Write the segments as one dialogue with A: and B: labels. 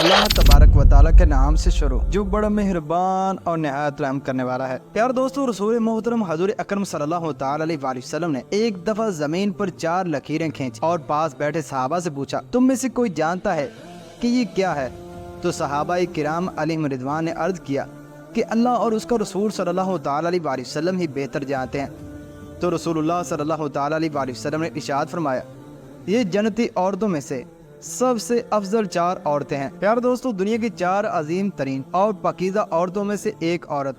A: अल्लाह तबारक व तआला के नाम से शुरू जो बड़ा मेहरबान और नहायत रहम करने वाला है। प्यार दोस्तों, रसूल मोहतरम हजूर अकरम सल्लल्लाहु तआला अलैहि वसल्लम ने एक दफा जमीन पर 4 लकीरें खींची और पास बैठे सहाबा से पूछा, तुम में से कोई जानता है कि ये क्या है? तो सहाबाए किराम अलैहिम रिदवान ने अर्ज किया कि अल्लाह और उसका रसूल सल्लल्लाहु तआला अलैहि वसल्लम ही बेहतर जानते हैं। तो रसूलुल्लाह सल्लल्लाहु तआला अलैहि वसल्लम ने इरशाद फरमाया, ये जन्नती औरतों में से सबसे अफजल 4 औरतें हैं। प्यार दोस्तों, दुनिया की 4 अजीम तरीन और पाकीज़ा औरतों में से एक औरत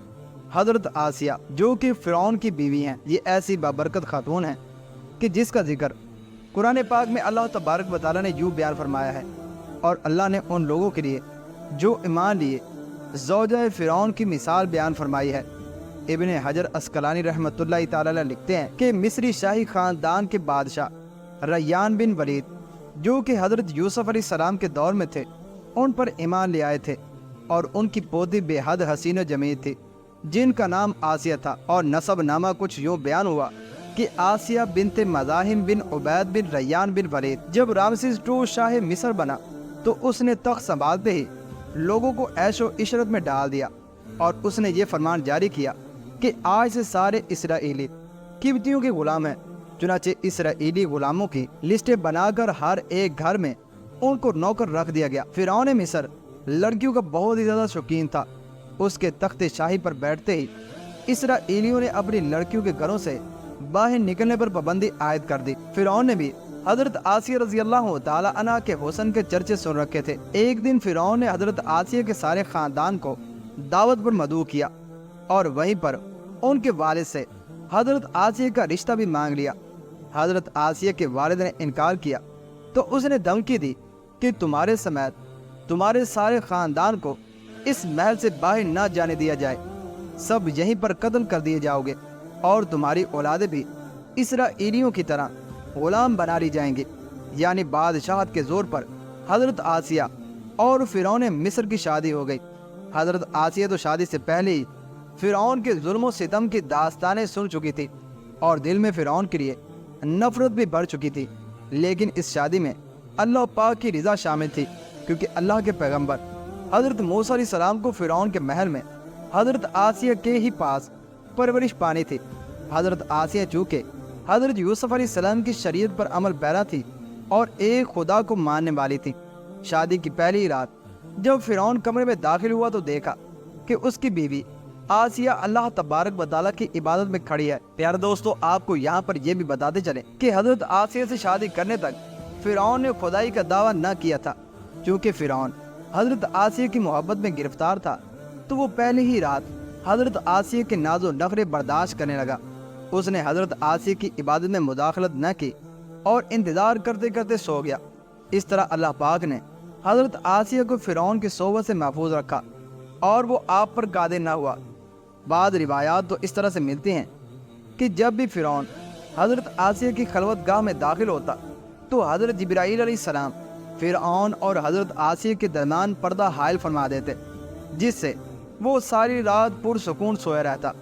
A: हजरत आसिया जो कि फिरौन की बीवी हैं। ये ऐसी बाबरकत खातून है कि जिसका जिक्र कुरान पाक में अल्लाह तबारक व तआला ने यूँ बयान फरमाया है। और अल्लाह ने उन लोगों के लिए जो ईमान लिए ज़ौजा फिरौन की मिसाल बयान फरमाई है। इब्ने हजर अस्कलानी रहमतुल्लाह तआला अलैह लिखते हैं कि मिस्री शाही खानदान के बादशाह रैयान बिन वलीद जो कि हजरत यूसुफ अलैहिस्सलाम के दौर में थे, उन पर ईमान ले आए थे और उनकी पोती बेहद हसीन व जमील थी जिनका नाम आसिया था। और नसब नामा कुछ यूँ बयान हुआ कि आसिया बिनते मज़ाहिम बिन उबैद बिन रैयान बिन वलीद जब रामसेस II शाह मिस्र बना तो उसने तख्त संभालते ही लोगों को ऐशो इशरत में डाल दिया और उसने ये फरमान जारी किया कि आज से सारे इसराइली किब्तियों के गुलाम हैं। चुनाचे इसराइली गुलामों की लिस्टें बनाकर हर एक घर में उनको नौकर रख दिया गया। फिरौन मिस्र लड़कियों का बहुत ही ज़्यादा शौकीन था। उसके तख्ते शाही पर बैठते ही इसराइलियों ने अपनी लड़कियों के घरों से बाहर निकलने पर पाबंदी आयद कर दी। फिरौन ने भी हजरत आसिया रजी अल्लाह तआला अन्हा के हुस्न के चर्चे सुन रखे थे। एक दिन फिरौन ने हजरत आसिया के सारे खानदान को दावत पर मदऊ किया और वहीं पर उनके वालिद से हजरत आसिया का रिश्ता भी मांग लिया। हजरत आसिया के वालिद ने इनकार किया तो उसने धमकी दी कि तुम्हारे समेत तुम्हारे सारे खानदान को इस महल से बाहर न जाने दिया जाए, सब यहीं पर कत्ल कर दिए जाओगे और तुम्हारी औलादें भी इसराइलियों की तरह गुलाम बना ली जाएंगी। यानी बादशाहत के जोर पर हजरत आसिया और फिरौन मिस्र की शादी हो गई। हजरत आसिया तो शादी से पहले ही फिरौन के जुल्म और सितम की दास्तानें सुन चुकी थी और दिल में फिरौन के लिए नफरत भी बढ़ चुकी थी। लेकिन इस शादी में अल्लाह पाक की रज़ा शामिल थी क्योंकि अल्लाह के पैगंबर हजरत मूसा अलैहिस्सलाम को फिरौन के महल में हजरत आसिया के ही पास परवरिश पानी थी। हजरत आसिया चूँकि हजरत यूसुफ अलैहिस्सलाम की शरीयत पर अमल पैरा थी और एक खुदा को मानने वाली थी। शादी की पहली रात जब फिरौन कमरे में दाखिल हुआ तो देखा कि उसकी बीवी आसिया अल्लाह तबारक व तआला की इबादत में खड़ी है। प्यारे दोस्तों, आपको यहाँ पर यह भी बताते चले कि हजरत आसिया से शादी करने तक फिरौन ने खुदाई का दावा न किया था। क्योंकि फिरौन हजरत आसिया की मोहब्बत में गिरफ्तार था तो वो पहली ही रात हजरत आसिया के नाजो नखरे बर्दाश्त करने लगा। उसने हजरत आसिया की इबादत में मुदाखलत न की और इंतजार करते करते सो गया। इस तरह अल्लाह पाक ने हजरत आसिया को फिरौन की सोबत से महफूज रखा और वो आप पर कादिर न हुआ। बाद रिवायात तो इस तरह से मिलती हैं कि जब भी फिरौन हजरत आसिया की खलवत गाह में दाखिल होता तो हजरत जिब्राईल अलैहिस्सलाम फिरौन और हजरत आसिया के दरमियान पर्दा हायल फरमा देते जिससे वो सारी रात पुरसुकून सोया रहता।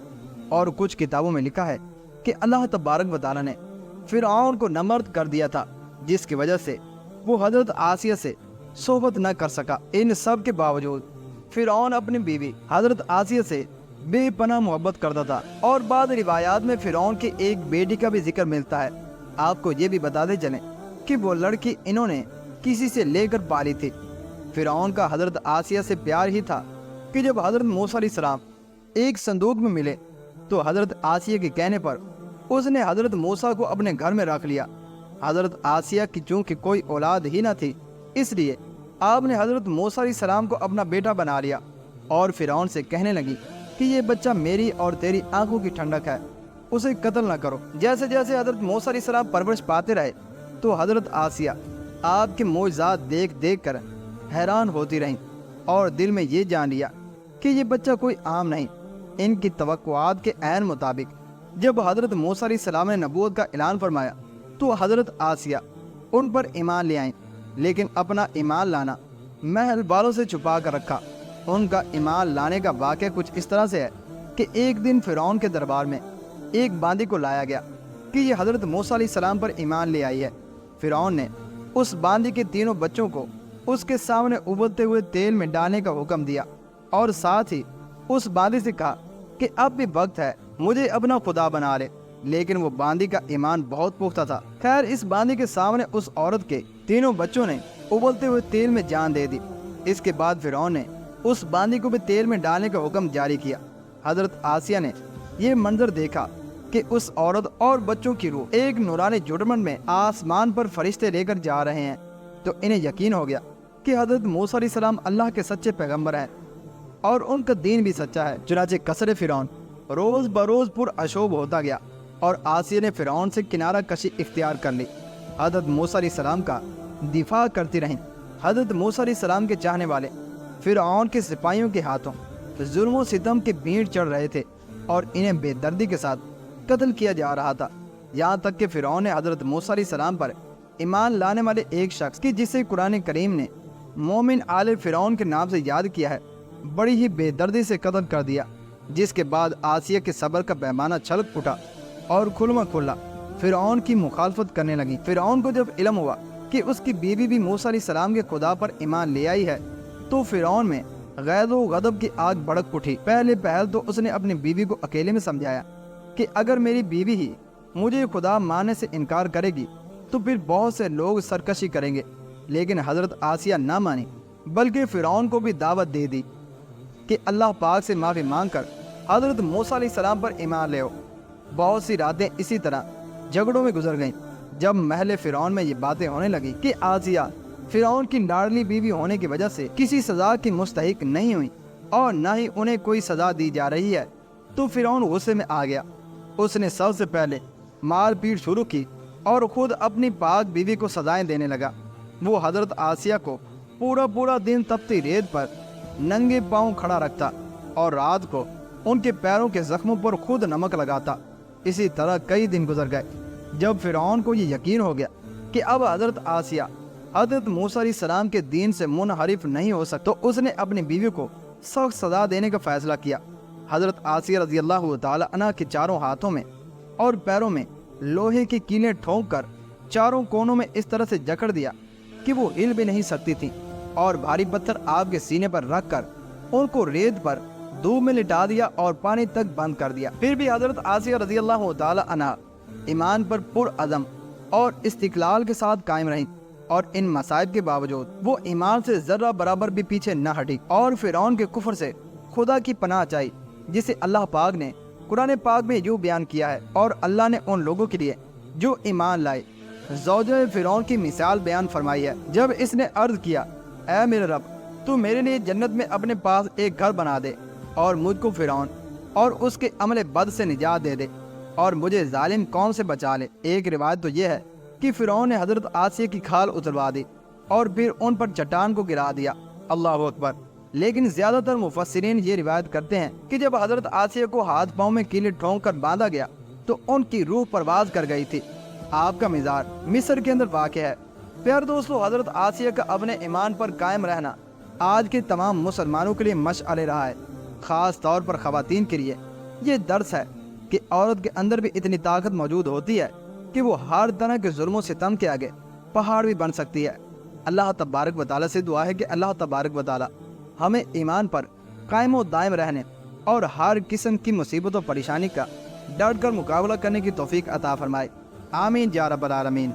A: और कुछ किताबों में लिखा है कि अल्लाह तबारक व तआला ने फिरौन को नमर्द कर दिया था जिसकी वजह से वो हजरत आसिया से सोहबत न कर सका। इन सब के बावजूद फिरौन अपनी बीवी हजरत आसिया से बेपनाह मोहब्बत करता था। और बाद रिवायात में फिरौन की एक बेटी का भी जिक्र मिलता है। आपको ये भी बताते चलें कि वो लड़की इन्होंने किसी से लेकर पाली थी। फिरौन का हजरत आसिया से प्यार ही था कि जब हजरत मूसा अलैहिस्सलाम एक संदूक में मिले तो हजरत आसिया के कहने पर उसने हजरत मूसा को अपने घर में रख लिया। हजरत आसिया की चूँकि कोई औलाद ही न थी इसलिए आपने हजरत मूसा अलैहिस्सलाम को अपना बेटा बना लिया और फिरौन से कहने लगी कि ये बच्चा मेरी और तेरी आंखों की ठंडक है, उसे कत्ल न करो। जैसे जैसे हजरत मूसा अलैहिस्सलाम परवरिश पाते रहे तो हजरत आसिया आपके मोइज़ात देख देख कर हैरान होती रहीं और दिल में ये जान लिया कि ये बच्चा कोई आम नहीं। इनकी तवक्कुआत के ऐन मुताबिक जब हजरत मूसा अलैहिस्सलाम ने नबूवत का ऐलान फरमाया तो हजरत आसिया उन पर ईमान ले आईं, लेकिन अपना ईमान लाना महल वालों से छुपा कर रखा। उनका ईमान लाने का वाक़या कुछ इस तरह से है कि एक दिन फिरौन के दरबार में एक बांदी को लाया गया कि ये हजरत मूसा अलैहिस्सलाम पर ईमान ले आई है। फिरौन ने उस बांदी के तीनों बच्चों को اس کے سامنے ابلتے ہوئے تیل میں ڈالنے کا حکم دیا اور ساتھ ہی اس باندی سے کہا کہ اب بھی وقت ہے، مجھے اپنا خدا بنا لے۔ لیکن وہ باندی کا ایمان بہت پختہ تھا۔ خیر، اس باندی کے سامنے اس عورت کے تینوں بچوں نے ابلتے ہوئے تیل میں جان دے دی۔ اس کے بعد فرعون نے اس باندی کو بھی تیل میں ڈالنے کا حکم جاری کیا۔ حضرت آسیہ نے یہ منظر دیکھا کہ اس عورت اور بچوں کی روح ایک نورانی جھرمٹ میں آسمان پر فرشتے لے کر جا رہے ہیں، تو انہیں یقین ہو گیا کہ حضرت موسیٰ علیہ السلام اللہ کے سچے پیغمبر ہیں اور ان کا دین بھی سچا ہے۔ چنانچہ قصر فرعون روز بروز پر اشوب ہوتا گیا اور آسیہ نے فرعون سے کنارہ کشی اختیار کر لی۔ حضرت موسیٰ علیہ السلام کا دفاع کرتی رہیں۔ حضرت موسیٰ علیہ السلام کے چاہنے والے فرعون کے سپاہیوں کے ہاتھوں ظلم و ستم کے بھیڑ چڑھ رہے تھے اور انہیں بے دردی کے ساتھ قتل کیا جا رہا تھا، یہاں تک کہ فرعون نے حضرت موسیٰ علیہ السلام پر ایمان لانے والے ایک شخص کی جسے قرآن کریم نے مومن آل فرعون کے نام سے یاد کیا ہے، بڑی ہی بے دردی سے قتل کر دیا، جس کے بعد آسیہ کے صبر کا پیمانہ چھلک اٹھا اور کھلما کھلا فرعون کی مخالفت کرنے لگی۔ فرعون کو جب علم ہوا کہ اس کی بیوی بھی موسیٰ علیہ السلام کے خدا پر ایمان لے آئی ہے، تو فرعون میں غیظ و غضب کی آگ بھڑک اٹھی۔ پہلے پہل تو اس نے اپنی بیوی کو اکیلے میں سمجھایا کہ اگر میری بیوی ہی مجھے خدا ماننے سے انکار کرے گی تو پھر بہت سے لوگ سرکشی کریں گے، لیکن حضرت آسیہ نہ مانی، بلکہ فرعون کو بھی دعوت دے دی کہ اللہ پاک سے معافی مانگ کر حضرت موسیٰ علیہ السلام پر ایمان لے آؤ۔ بہت سی راتیں اسی طرح جھگڑوں میں گزر گئیں۔ جب محل فرعون میں یہ باتیں ہونے لگی کہ آسیہ فرعون کی لاڈلی بیوی ہونے کی وجہ سے کسی سزا کی مستحق نہیں ہوئی اور نہ ہی انہیں کوئی سزا دی جا رہی ہے، تو فرعون غصے میں آ گیا۔ اس نے سب سے پہلے مار پیٹ شروع کی اور خود اپنی پاک بیوی کو سزائیں دینے لگا۔ وہ حضرت آسیہ کو پورا دن تپتی ریت پر ننگے پاؤں کھڑا رکھتا اور رات کو ان کے پیروں کے زخموں پر خود نمک لگاتا۔ اسی طرح کئی دن گزر گئے۔ جب فرعون کو یہ یقین ہو گیا کہ اب حضرت آسیہ حضرت موسیٰ علیہ السلام کے دین سے منحرف نہیں ہو سکتا، تو اس نے اپنی بیوی کو سخت سزا دینے کا فیصلہ کیا۔ حضرت آسیہ رضی اللہ تعالی عنہ کے چاروں ہاتھوں میں اور پیروں میں لوہے کی کیلیں ٹھونک کر چاروں کونوں میں اس طرح سے جکڑ دیا کہ وہ ہل بھی نہیں سکتی تھی، اور بھاری پتھر آپ کے سینے پر رکھ کر ان کو ریت پر دھوپ میں لٹا دیا اور پانی تک بند کر دیا۔ پھر بھی حضرت آسیہ رضی اللہ تعالی عنہ ایمان پر پرعزم اور استقلال کے ساتھ قائم رہیں، اور ان مصائب کے باوجود وہ ایمان سے ذرہ برابر بھی پیچھے نہ ہٹی اور فرعون کے کفر سے خدا کی پناہ چاہی، جسے اللہ پاک نے قرآن پاک میں یوں بیان کیا ہے۔ اور اللہ نے ان لوگوں کے لیے جو ایمان لائے زوجہ فرعون کی مثال بیان فرمائی ہے۔ جب اس نے عرض کیا، اے میرے رب، تو میرے لیے جنت میں اپنے پاس ایک گھر بنا دے اور مجھ کو فرعون اور اس کے عمل بد سے نجات دے دے اور مجھے ظالم قوم سے بچا لے۔ ایک روایت تو یہ ہے کہ فرعون نے حضرت آسیہ کی کھال اتروا دی اور پھر ان پر چٹان کو گرا دیا۔ اللہ اکبر۔ لیکن زیادہ تر مفسرین یہ روایت کرتے ہیں کہ جب حضرت آسیہ کو ہاتھ پاؤں میں کیلیں ٹھونک کر باندھا گیا تو ان کی روح پرواز کر گئی تھی۔ آپ کا مزار مصر کے اندر واقع ہے۔ پیارے دوستو، حضرت آسیہ کا اپنے ایمان پر قائم رہنا آج کے تمام مسلمانوں کے لیے مشعل رہا ہے، خاص طور پر خواتین کے لیے۔ یہ درس ہے کہ عورت کے اندر بھی اتنی طاقت موجود ہوتی ہے کہ وہ ہر طرح کے ظلم و ستم کے آگے پہاڑ بھی بن سکتی ہے۔ اللہ تبارک و تعالیٰ سے دعا ہے کہ اللہ تبارک و تعالیٰ ہمیں ایمان پر قائم و دائم رہنے اور ہر قسم کی مصیبت و پریشانی کا ڈٹ کر مقابلہ کرنے کی توفیق عطا فرمائے۔ آمین یا رب العالمین۔